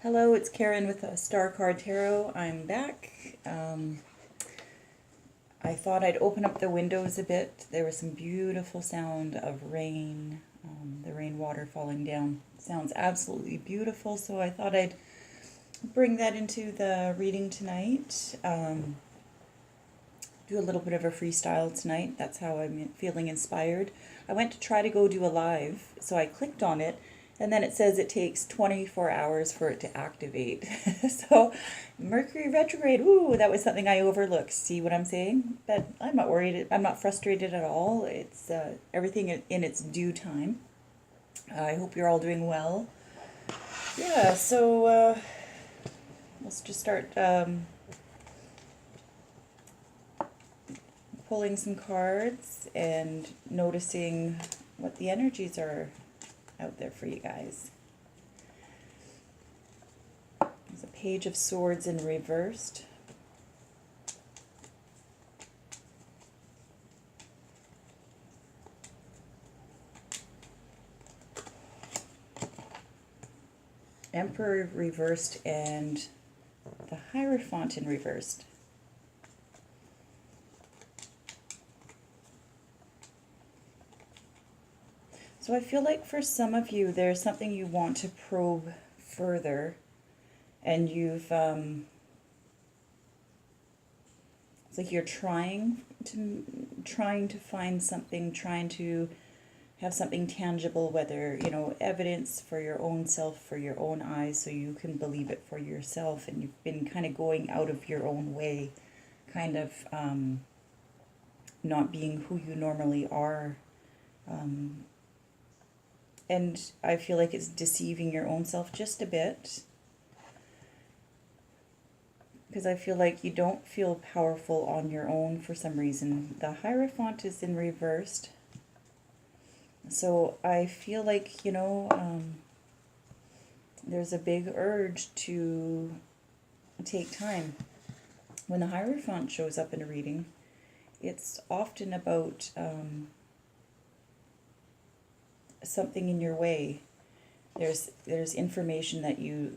Hello, it's Karen with Star Card Tarot. I'm back. I thought I'd open up the windows a bit. There was some beautiful sound of rain, the rainwater falling down. Sounds absolutely beautiful, so I thought I'd bring that into the reading tonight. Do a little bit of a freestyle tonight. That's how I'm feeling inspired. I went to try to go do a live, so I clicked on it, and then it says it takes 24 hours for it to activate. So Mercury retrograde, ooh, that was something I overlooked. See what I'm saying? But I'm not worried. I'm not frustrated at all. It's everything in its due time. I hope you're all doing well. Yeah, so let's just start pulling some cards and noticing what the energies are out there for you guys. There's a Page of Swords in reversed. Emperor reversed and the Hierophant in reversed. So I feel like for some of you, there's something you want to probe further, and you've, it's like you're trying to find something, trying to have something tangible, whether, evidence for your own self, for your own eyes, so you can believe it for yourself, and you've been kind of going out of your own way, kind of not being who you normally are. And I feel like it's deceiving your own self just a bit. Because I feel like you don't feel powerful on your own for some reason. The Hierophant is in reversed. So I feel like, there's a big urge to take time. When the Hierophant shows up in a reading, it's often about something in your way. There's information that you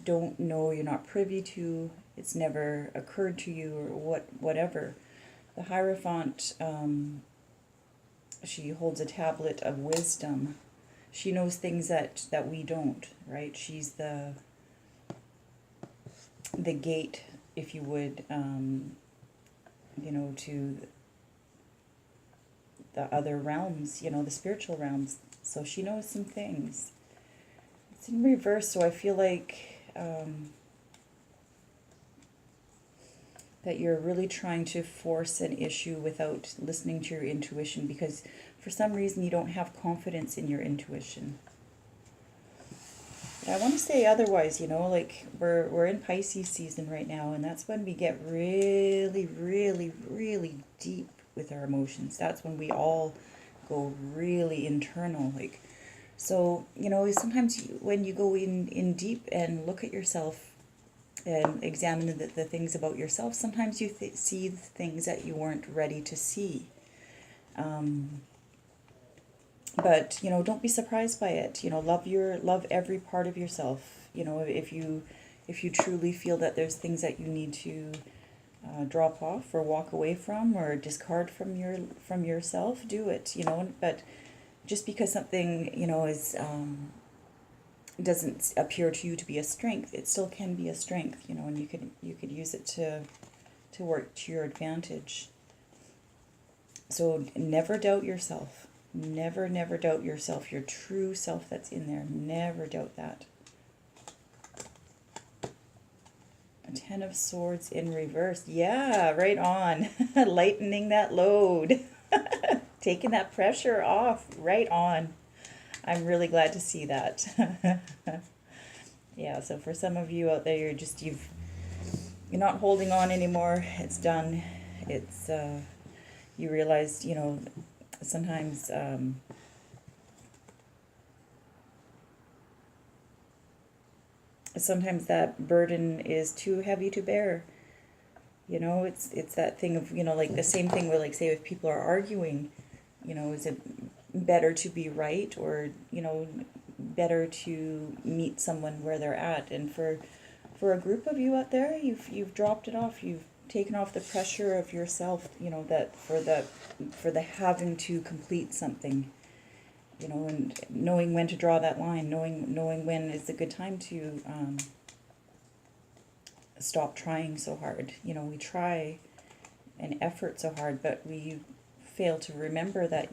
don't know, you're not privy to, it's never occurred to you, or whatever. The Hierophant, she holds a tablet of wisdom. She knows things that we don't, right? She's the gate, if you would, to the other realms, the spiritual realms. So she knows some things. It's in reverse, so I feel like that you're really trying to force an issue without listening to your intuition, because for some reason you don't have confidence in your intuition. But I want to say otherwise, like we're in Pisces season right now, and that's when we get really, really, really deep with our emotions. That's when we all go really internal, like. So, sometimes when you go in deep and look at yourself and examine the things about yourself, sometimes you see things that you weren't ready to see. But, don't be surprised by it. Love every part of yourself. If you truly feel that there's things that you need to drop off or walk away from or discard from yourself, do it, but just because something, is doesn't appear to you to be a strength, it still can be a strength, and you could use it to work to your advantage. So never doubt yourself. Never doubt yourself, your true self that's in there. Never doubt that. A 10 of Swords in reverse. Yeah, right on. Lightening that load. Taking that pressure off, right on. I'm really glad to see that. Yeah, so for some of you out there, you're not holding on anymore. It's done. It's you realize, sometimes sometimes that burden is too heavy to bear. It's that thing of, like the same thing with, like, say, if people are arguing, is it better to be right, or, better to meet someone where they're at. And for a group of you out there, you've dropped it off. You've taken off the pressure of yourself, that for the having to complete something, and knowing when to draw that line, knowing when is a good time to stop trying so hard. We try and effort so hard, but we fail to remember that,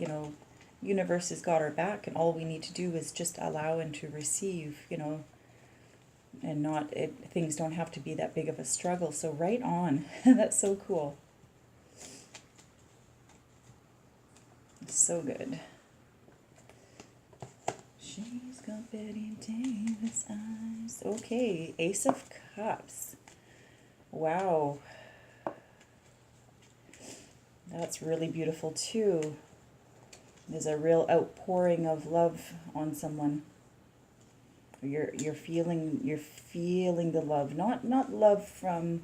universe has got our back, and all we need to do is just allow and to receive, and things don't have to be that big of a struggle. So right on. That's so cool. So good. She's got Betty Davis eyes. Okay, Ace of Cups. Wow. That's really beautiful too. There's a real outpouring of love on someone. You're feeling the love, not love from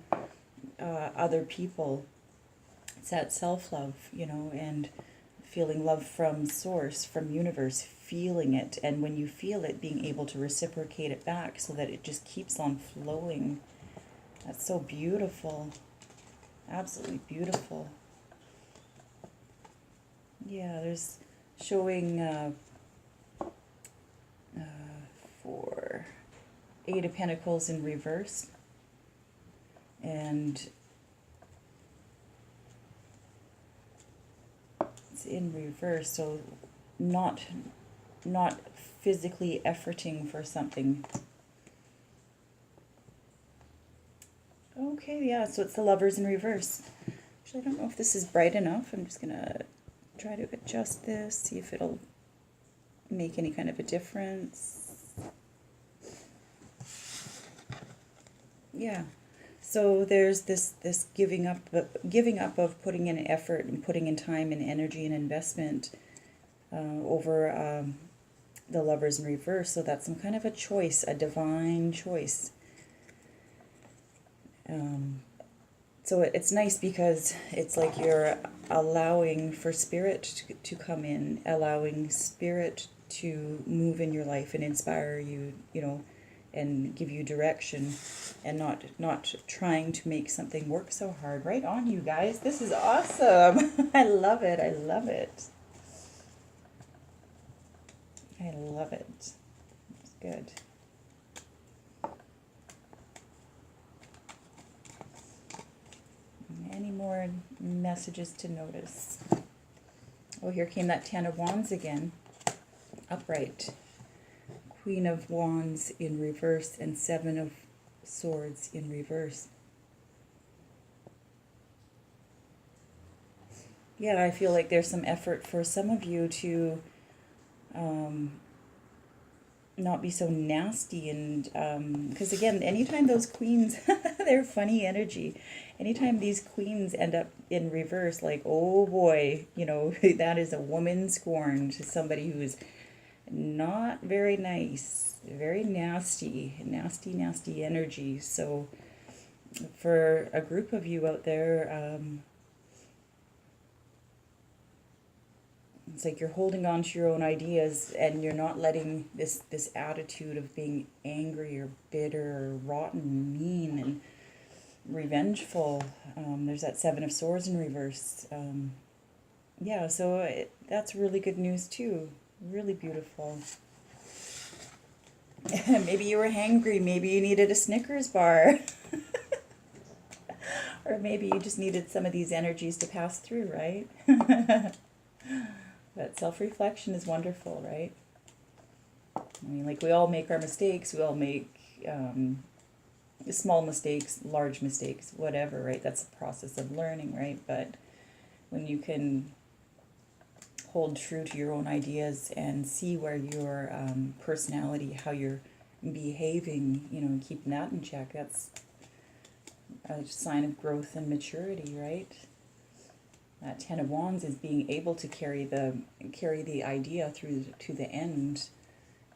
other people. It's that self-love, and feeling love from source, from universe, feeling it, and when you feel it, being able to reciprocate it back so that it just keeps on flowing. That's so beautiful. Absolutely beautiful. Yeah, there's showing for Eight of Pentacles in reverse, and it's in reverse, so not physically efforting for something. Okay, yeah, so it's the Lovers in reverse. Actually, I don't know if this is bright enough. I'm just gonna try to adjust this, see if it'll make any kind of a difference. Yeah, so there's this giving up of putting in effort and putting in time and energy and investment over the Lovers in reverse. So that's some kind of a choice, a divine choice. So it's nice because it's like you're allowing for spirit to come in, allowing spirit to move in your life and inspire you, and give you direction, and not trying to make something work so hard. Right on, you guys. This is awesome. I love it. I love it. I love it. It's good. Any more messages to notice? Oh, here came that Ten of Wands again. Upright. Queen of Wands in reverse and Seven of Swords in reverse. Yeah, I feel like there's some effort for some of you to not be so nasty, and because again, anytime those queens, they're funny energy. Anytime these queens end up in reverse, like, oh boy, that is a woman scorned, somebody who is not very nice, very nasty energy. So for a group of you out there, it's like you're holding on to your own ideas, and you're not letting this attitude of being angry or bitter or rotten, mean, and revengeful. There's that Seven of Swords in reverse. Yeah, so that's really good news too. Really beautiful. Maybe you were hangry. Maybe you needed a Snickers bar. Or maybe you just needed some of these energies to pass through, right? But self-reflection is wonderful, right? I mean, like, we all make our mistakes. We all make small mistakes, large mistakes, whatever, right? That's the process of learning, right? But when you can hold true to your own ideas and see where your personality, how you're behaving, and keeping that in check, that's a sign of growth and maturity, right? That Ten of Wands is being able to carry the idea through to the end,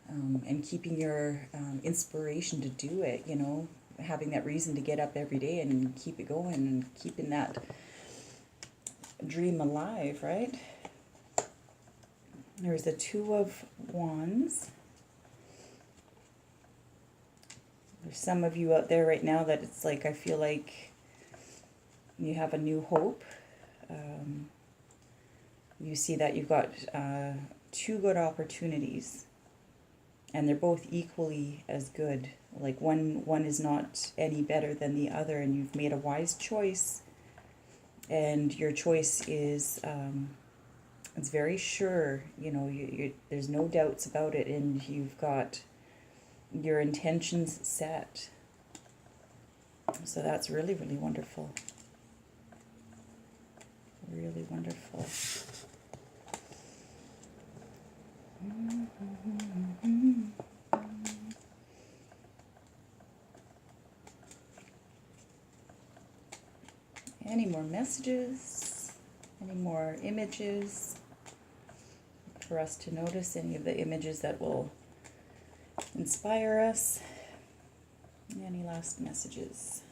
and keeping your inspiration to do it, having that reason to get up every day and keep it going, and keeping that dream alive, right? There's the Two of Wands. There's some of you out there right now that it's like, I feel like you have a new hope. You see that you've got two good opportunities, and they're both equally as good. Like one is not any better than the other, and you've made a wise choice, and your choice is it's very sure. You know, there's no doubts about it, and you've got your intentions set. So that's really, really wonderful. Really wonderful. Any more messages? Any more images for us to notice? Any of the images that will inspire us? Any last messages?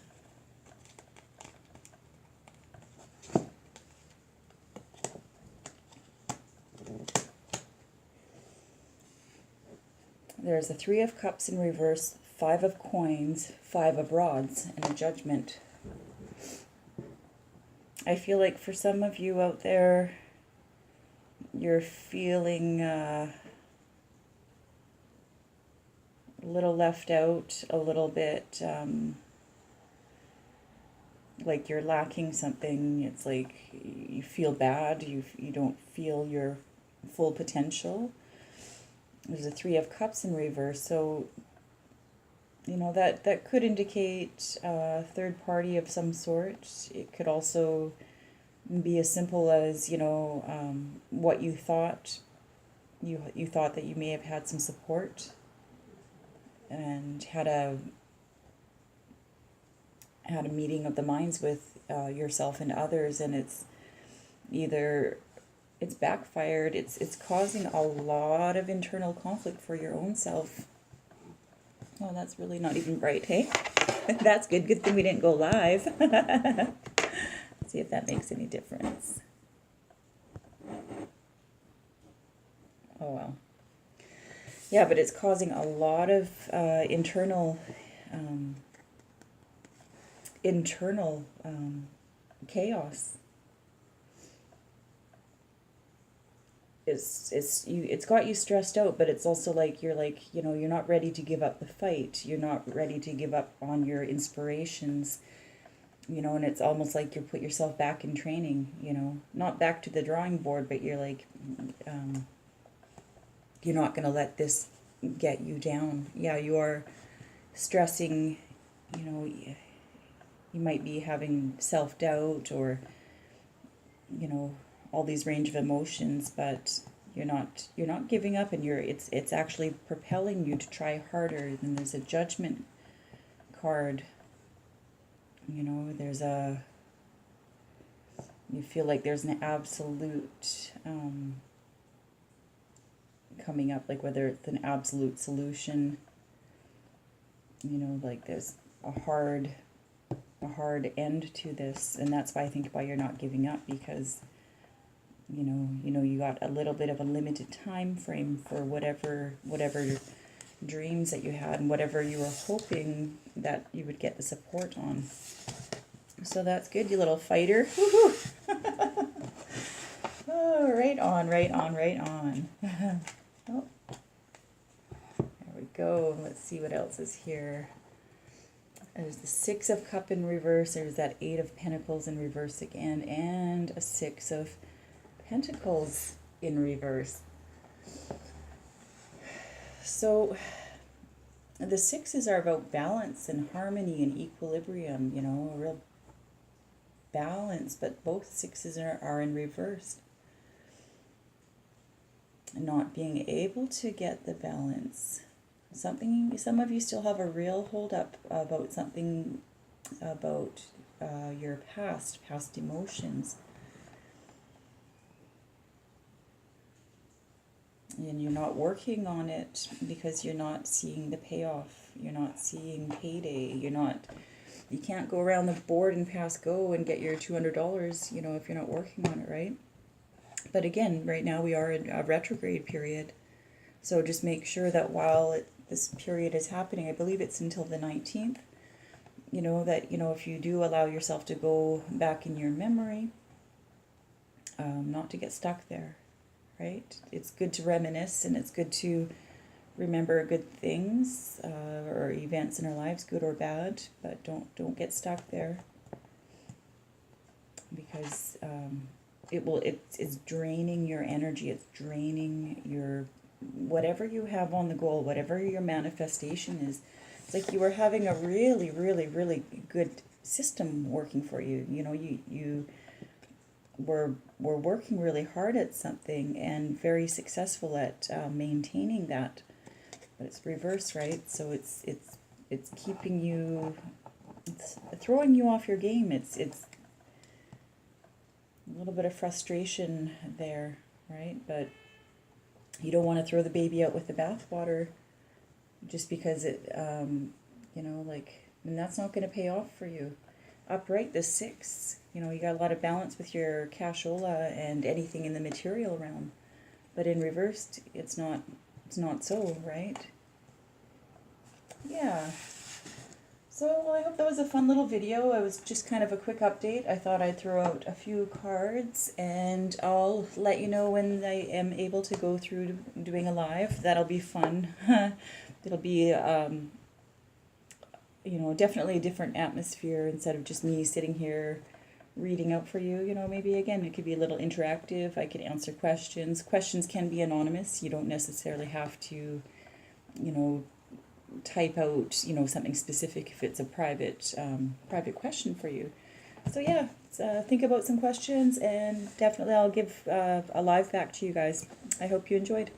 There's a 3 of Cups in reverse, 5 of Coins, 5 of Rods, and a Judgment. I feel like for some of you out there, you're feeling a little left out, a little bit like you're lacking something. It's like you feel bad, you don't feel your full potential. There's a 3 of Cups in reverse, so you know that could indicate a third party of some sort. It could also be as simple as, you know, what you thought. You thought that you may have had some support and had a meeting of the minds with yourself and others, and it's backfired. It's causing a lot of internal conflict for your own self. Oh, that's really not even bright, hey? That's good. Good thing we didn't go live. See if that makes any difference. Oh, well. Yeah, but it's causing a lot of internal chaos. It's got you stressed out, but it's also like you're not ready to give up the fight. You're not ready to give up on your inspirations, and it's almost like you put yourself back in training, not back to the drawing board, but you're like, you're not going to let this get you down. Yeah, you are stressing, you might be having self-doubt or, all these range of emotions, but you're not giving up, and it's actually propelling you to try harder. Then there's a Judgment card. You feel like there's an absolute coming up, like whether it's an absolute solution, like there's a hard end to this, and that's why I think why you're not giving up, because you got a little bit of a limited time frame for whatever dreams that you had and whatever you were hoping that you would get the support on. So that's good, you little fighter. Woohoo! Oh, right on. Oh, there we go. Let's see what else is here. There's the 6 of Cups in reverse. There's that 8 of Pentacles in reverse again, and a 6 of Pentacles in reverse. So the 6s are about balance and harmony and equilibrium, a real balance, but both 6s are in reverse. Not being able to get the balance. Some of you still have a real hold up about something, about your past emotions. And you're not working on it because you're not seeing the payoff. You're not seeing payday. You can't go around the board and pass go and get your $200, if you're not working on it, right? But again, right now we are in a retrograde period. So just make sure that while this period is happening. I believe it's until the 19th. You know, that, you know, if you do allow yourself to go back in your memory, not to get stuck there, right? It's good to reminisce, and it's good to remember good things or events in our lives, good or bad, but don't get stuck there, because it's draining your energy. It's draining your whatever you have on the goal, whatever your manifestation is. It's like you were having a really, really, really good system working for you. You know, you were working really hard at something and very successful at maintaining that. But it's reverse, right? So it's keeping you, it's throwing you off your game. It's a little bit of frustration there, right? But you don't want to throw the baby out with the bathwater just because it, you know, like, and that's not going to pay off for you. Upright, the 6, you know, you got a lot of balance with your cashola and anything in the material realm. But in reversed, it's not so, right? Yeah. So, well, I hope that was a fun little video. It was just kind of a quick update. I thought I'd throw out a few cards, and I'll let you know when I am able to go through doing a live. That'll be fun. It'll be, you know, definitely a different atmosphere instead of just me sitting here reading out for you. You know, maybe again, it could be a little interactive. I could answer questions. Questions can be anonymous. You don't necessarily have to, you know, type out, you know, something specific if it's a private question for you. So yeah, think about some questions, and definitely I'll give a live back to you guys. I hope you enjoyed.